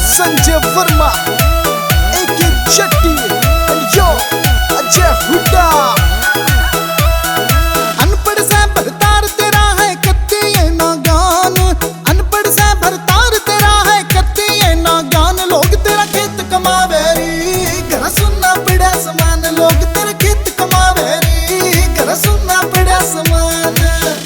Sanjay Verma AK Chatti and yo Ajay Hooda. अनपढ़ से भरतार तेरा है कत्ती ये ना गान, अनपढ़ से भरतार तेरा है कत्ती ये ना गान। लोग तेरा खेत कमावे री घर सुनना पड़ा समान, लोग तेरा खेत कमावे री घर सुनना पड़ा समान।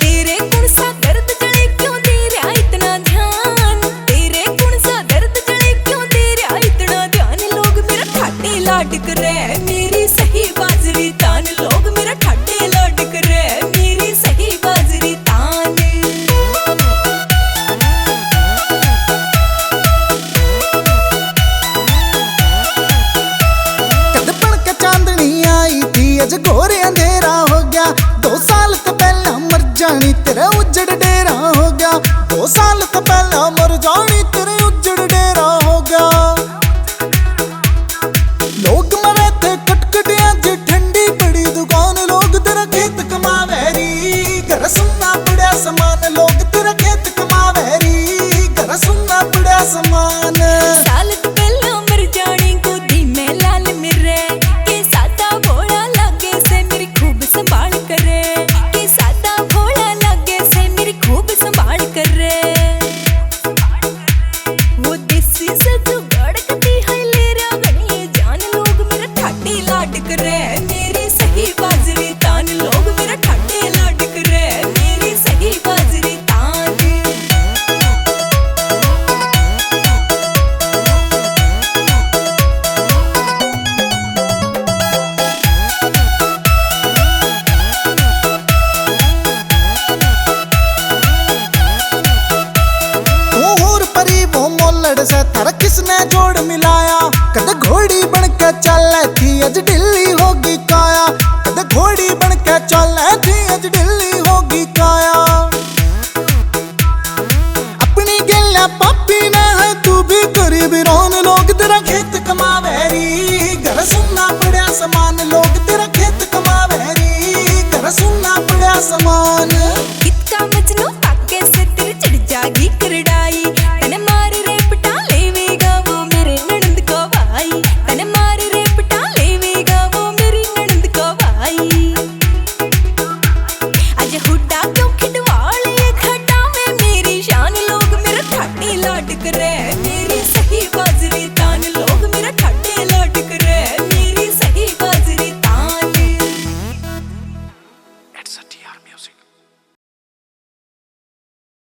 तेरे कौन सा दर्द गले क्यों दे रहा इतना ध्यान, तेरे कौन सा दर्द गले क्यों दे रहा इतना ध्यान। लोग मेरा ठाटे लाड करे मेरी सही बाजरी तान, लोग मेरा ठाटे लाड करे मेरी सही बाजरी तान। कदपण का चांदनी आई थी अज घोर अंधेरा हो गया, 2 साल तो पहला मर जानी तेरा उजड़ डेरा हो गया। 2 साल तो पहला मर जानी तेरे उजड़ डेरा हो गया। लोग मरे थे कटकटिया जी ठंडी पड़ी दुकान, लोग तेरा खेत कमावे री घर सुनना पड़ा समान। लोग तेरा खेत कमावे री घर सुनना पड़ा समान। साल तो पहला मर जानी गोदी में लाल मेरे, के सादा भोला लागे से मेरी खूब संभाल करे, के सादा भोला लागे से मेरी खूब संभाल करे। वो देसी से जुगाड़ कती है ले रहा गणी जान, लोग मेरा ठाटे लाड करे मेरी सही बाजरी तान। लोग मेरा ठाटे लाड करे मेरी सही बाजरी तान। से थारा किसने जोड़ मिलाया, कद घोड़ी बन के चल थी अज ढिल्ली